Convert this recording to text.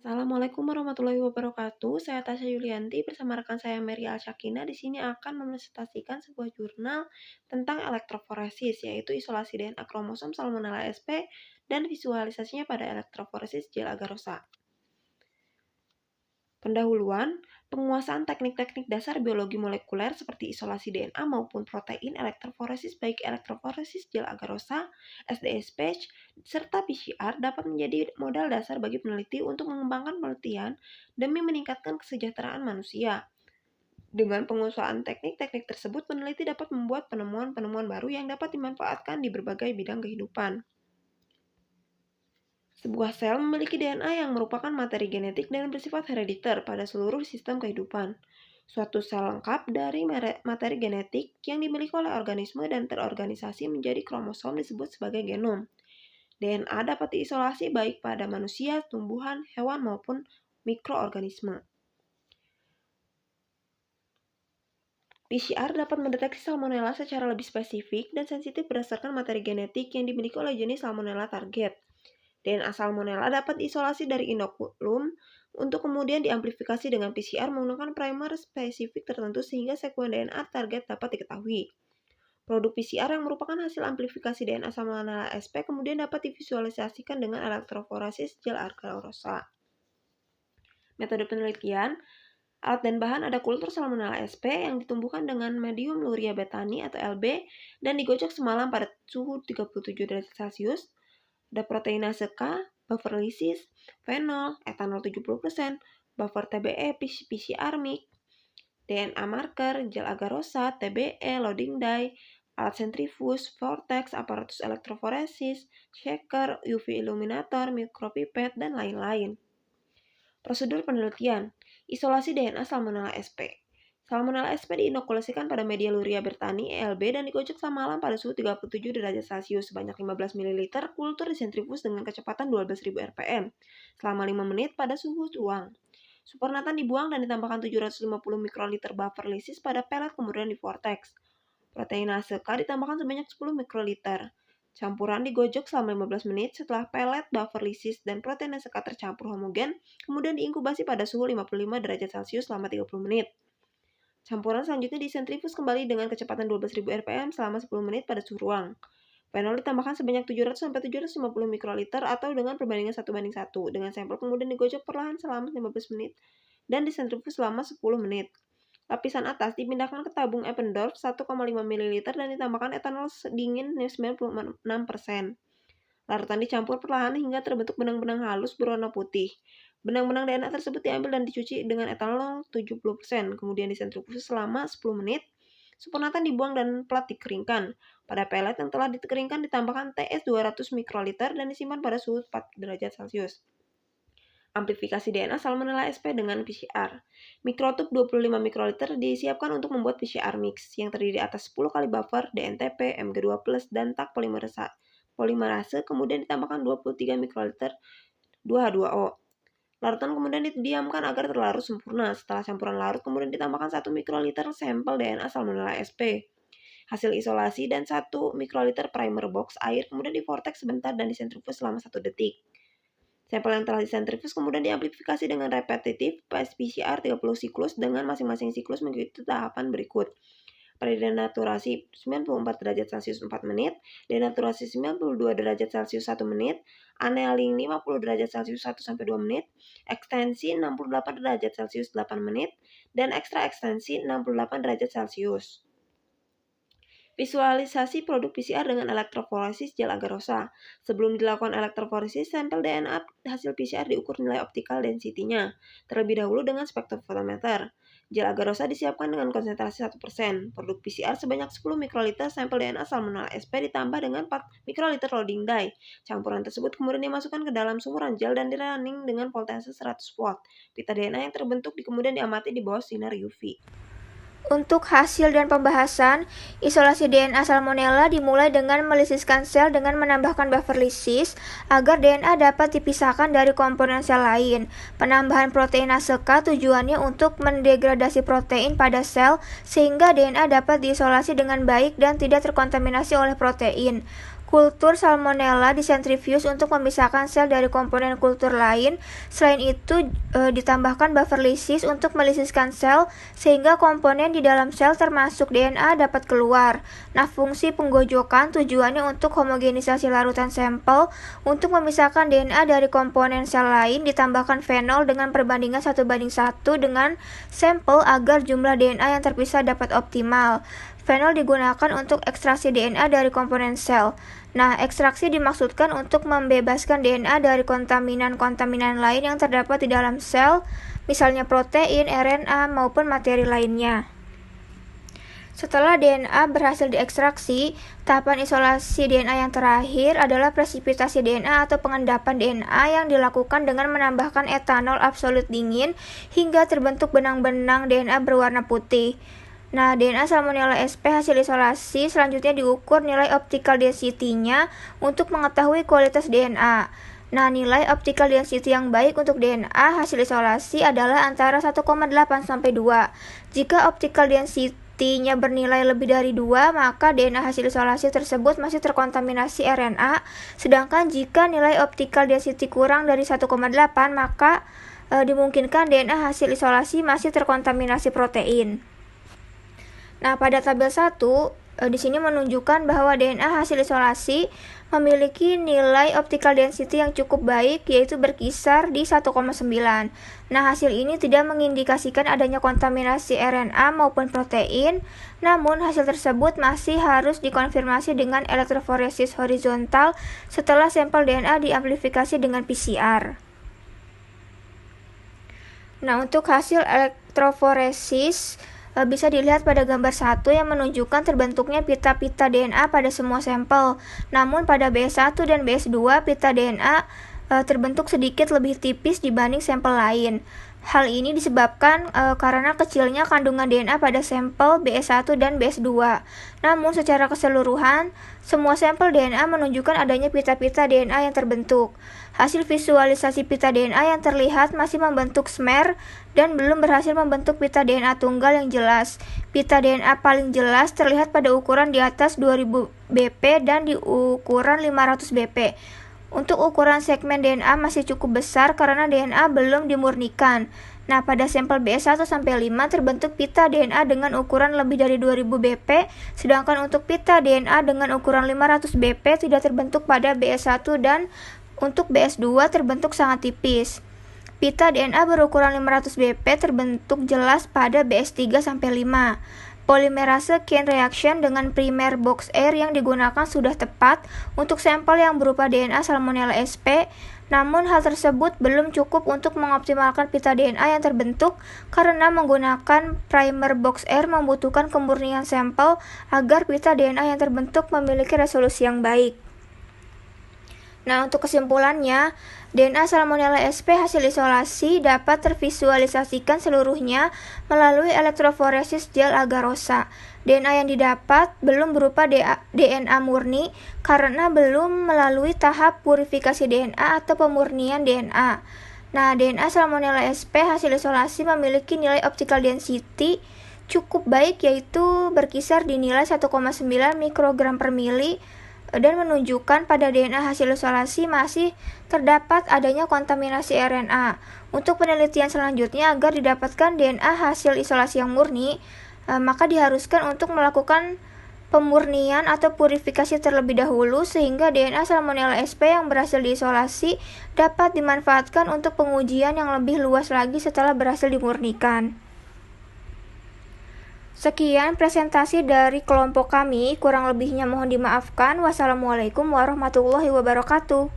Assalamualaikum warahmatullahi wabarakatuh. Saya Tasya Yulianti bersama rekan saya Mary Alshakina di sini akan mempresentasikan sebuah jurnal tentang elektroforesis, yaitu isolasi DNA kromosom Salmonella sp dan visualisasinya pada elektroforesis gel agarosa. Pendahuluan, penguasaan teknik-teknik dasar biologi molekuler seperti isolasi DNA maupun protein elektroforesis baik elektroforesis gel agarosa, SDS-PATCH, serta PCR dapat menjadi modal dasar bagi peneliti untuk mengembangkan penelitian demi meningkatkan kesejahteraan manusia. Dengan penguasaan teknik-teknik tersebut, peneliti dapat membuat penemuan-penemuan baru yang dapat dimanfaatkan di berbagai bidang kehidupan. Sebuah sel memiliki DNA yang merupakan materi genetik dan bersifat herediter pada seluruh sistem kehidupan. Suatu sel lengkap dari materi genetik yang dimiliki oleh organisme dan terorganisasi menjadi kromosom disebut sebagai genom. DNA dapat diisolasi baik pada manusia, tumbuhan, hewan maupun mikroorganisme. PCR dapat mendeteksi Salmonella secara lebih spesifik dan sensitif berdasarkan materi genetik yang dimiliki oleh jenis Salmonella target. DNA Salmonella dapat diisolasi dari inokulum untuk kemudian diamplifikasi dengan PCR menggunakan primer spesifik tertentu sehingga sekuen DNA target dapat diketahui. Produk PCR yang merupakan hasil amplifikasi DNA Salmonella sp kemudian dapat divisualisasikan dengan elektroforesis gel agarosa. Metode penelitian, alat dan bahan ada kultur Salmonella sp yang ditumbuhkan dengan medium Luria betani atau LB dan digocok semalam pada suhu 37 derajat Celcius. Ada proteinase K, buffer lysis, fenol, etanol 70%, buffer TBE, PCR mic, DNA marker, gel agarosa, TBE, loading dye, alat sentrifus, vortex, aparatus elektroforesis, shaker, UV illuminator, mikropipet, dan lain-lain. Prosedur penelitian, isolasi DNA Salmonella sp. Salmonella sp diinokulasikan pada media Luria bertani ELB dan digocok semalam pada suhu 37 derajat Celcius sebanyak 15 ml kultur disentrifus dengan kecepatan 12.000 rpm selama 5 menit pada suhu ruang. Supernatant dibuang dan ditambahkan 750 mikroliter buffer lysis pada pelet kemudian di vortex. Proteinase K ditambahkan sebanyak 10 mikroliter. Campuran digojok selama 15 menit setelah pelet, buffer lysis, dan proteinase K tercampur homogen, kemudian diinkubasi pada suhu 55 derajat Celcius selama 30 menit. Campuran selanjutnya disentrifus kembali dengan kecepatan 12.000 rpm selama 10 menit pada suhu ruang. Fenol ditambahkan sebanyak 700-750 mikroliter atau dengan perbandingan 1:1 dengan sampel kemudian digocok perlahan selama 15 menit dan disentrifus selama 10 menit. Lapisan atas dipindahkan ke tabung Eppendorf 1,5 ml dan ditambahkan etanol dingin 96%. Larutan dicampur perlahan hingga terbentuk benang-benang halus berwarna putih. Benang-benang DNA tersebut diambil dan dicuci dengan etanol 70%, kemudian disentrifus selama 10 menit. Supernatant dibuang dan plat dikeringkan. Pada pelet yang telah dikeringkan ditambahkan TS 200 mikroliter dan disimpan pada suhu 4 derajat Celcius. Amplifikasi DNA Salmonella sp dengan PCR. Mikrotub 25 mikroliter disiapkan untuk membuat PCR mix yang terdiri atas 10 kali buffer, DNTP, Mg2+, dan tak polimerase, kemudian ditambahkan 23 mikroliter 2H2O. Larutan kemudian didiamkan agar terlarut sempurna. Setelah campuran larut, kemudian ditambahkan 1 mikroliter sampel DNA Salmonella sp. Hasil isolasi dan 1 mikroliter primer box air kemudian divortex sebentar dan disentrifus selama 1 detik. Sampel yang telah disentrifus kemudian diamplifikasi dengan repetitif PCR 30 siklus dengan masing-masing siklus mengikuti tahapan berikut. Predenaturasi 94 derajat Celcius 4 menit, denaturasi 92 derajat Celcius 1 menit, annealing 50 derajat Celcius 1-2 menit, ekstensi 68 derajat Celcius 8 menit, dan ekstra ekstensi 68 derajat Celcius. Visualisasi produk PCR dengan elektroforesis gel agarosa. Sebelum dilakukan elektroforesis, sampel DNA hasil PCR diukur nilai optical density-nya, terlebih dahulu dengan spektrofotometer. Gel agarosa disiapkan dengan konsentrasi 1%. Produk PCR sebanyak 10 mikroliter sampel DNA Salmonella sp ditambah dengan 4 mikroliter loading dye. Campuran tersebut kemudian dimasukkan ke dalam sumuran gel dan dirunning dengan voltase 100 watt. Pita DNA yang terbentuk kemudian diamati di bawah sinar UV. Untuk hasil dan pembahasan, isolasi DNA Salmonella dimulai dengan melisiskan sel dengan menambahkan buffer lysis agar DNA dapat dipisahkan dari komponen sel lain. Penambahan proteinase K tujuannya untuk mendegradasi protein pada sel sehingga DNA dapat diisolasi dengan baik dan tidak terkontaminasi oleh protein. kultur Salmonella disentrifuge untuk memisahkan sel dari komponen kultur lain. Selain itu, ditambahkan buffer lysis untuk melisiskan sel sehingga komponen di dalam sel termasuk DNA dapat keluar. Nah, fungsi penggojokan tujuannya untuk homogenisasi larutan sampel. Untuk memisahkan DNA dari komponen sel lain, ditambahkan fenol dengan perbandingan 1:1 dengan sampel agar jumlah DNA yang terpisah dapat optimal. Fenol digunakan untuk ekstraksi DNA dari komponen sel. Nah, ekstraksi dimaksudkan untuk membebaskan DNA dari kontaminan-kontaminan lain yang terdapat di dalam sel, misalnya protein, RNA, maupun materi lainnya. Setelah DNA berhasil diekstraksi, tahapan isolasi DNA yang terakhir adalah presipitasi DNA atau pengendapan DNA yang dilakukan dengan menambahkan etanol absolut dingin hingga terbentuk benang-benang DNA berwarna putih. Nah, DNA Salmonella sp hasil isolasi selanjutnya diukur nilai optical density-nya untuk mengetahui kualitas DNA. Nah, nilai optical density yang baik untuk DNA hasil isolasi adalah antara 1,8 sampai 2. Jika optical density-nya bernilai lebih dari 2, maka DNA hasil isolasi tersebut masih terkontaminasi RNA, sedangkan jika nilai optical density kurang dari 1,8, maka dimungkinkan DNA hasil isolasi masih terkontaminasi protein. Nah, pada tabel 1, di sini menunjukkan bahwa DNA hasil isolasi memiliki nilai optical density yang cukup baik, yaitu berkisar di 1,9. Nah, hasil ini tidak mengindikasikan adanya kontaminasi RNA maupun protein, namun hasil tersebut masih harus dikonfirmasi dengan elektroforesis horizontal setelah sampel DNA diamplifikasi dengan PCR. Nah, untuk hasil elektroforesis bisa dilihat pada gambar 1 yang menunjukkan terbentuknya pita-pita DNA pada semua sampel. Namun pada BS1 dan BS2, pita DNA terbentuk sedikit lebih tipis dibanding sampel lain. Hal ini disebabkan karena kecilnya kandungan DNA pada sampel BS1 dan BS2. Namun secara keseluruhan, semua sampel DNA menunjukkan adanya pita-pita DNA yang terbentuk. Hasil visualisasi pita DNA yang terlihat masih membentuk smear dan belum berhasil membentuk pita DNA tunggal yang jelas. Pita DNA paling jelas terlihat pada ukuran di atas 2000 BP dan di ukuran 500 BP. Untuk ukuran segmen DNA masih cukup besar karena DNA belum dimurnikan. Nah, pada sampel BS1-5 terbentuk pita DNA dengan ukuran lebih dari 2000 BP, sedangkan untuk pita DNA dengan ukuran 500 BP tidak terbentuk pada BS1 dan untuk BS2 terbentuk sangat tipis. Pita DNA berukuran 500 BP terbentuk jelas pada BS3-5. Polimerase chain reaction dengan primer box air yang digunakan sudah tepat untuk sampel yang berupa DNA Salmonella sp, namun hal tersebut belum cukup untuk mengoptimalkan pita DNA yang terbentuk karena menggunakan primer box air membutuhkan kemurnian sampel agar pita DNA yang terbentuk memiliki resolusi yang baik. Nah, untuk kesimpulannya, DNA Salmonella sp hasil isolasi dapat tervisualisasikan seluruhnya melalui elektroforesis gel agarosa. DNA yang didapat belum berupa DNA murni karena belum melalui tahap purifikasi DNA atau pemurnian DNA. Nah, DNA Salmonella sp hasil isolasi memiliki nilai optical density cukup baik, yaitu berkisar di nilai 1,9 mikrogram per mili, dan menunjukkan pada DNA hasil isolasi masih terdapat adanya kontaminasi RNA. Untuk penelitian selanjutnya agar didapatkan DNA hasil isolasi yang murni, maka diharuskan untuk melakukan pemurnian atau purifikasi terlebih dahulu sehingga DNA Salmonella sp yang berhasil diisolasi dapat dimanfaatkan untuk pengujian yang lebih luas lagi setelah berhasil dimurnikan. Sekian presentasi dari kelompok kami, kurang lebihnya mohon dimaafkan. Wassalamualaikum warahmatullahi wabarakatuh.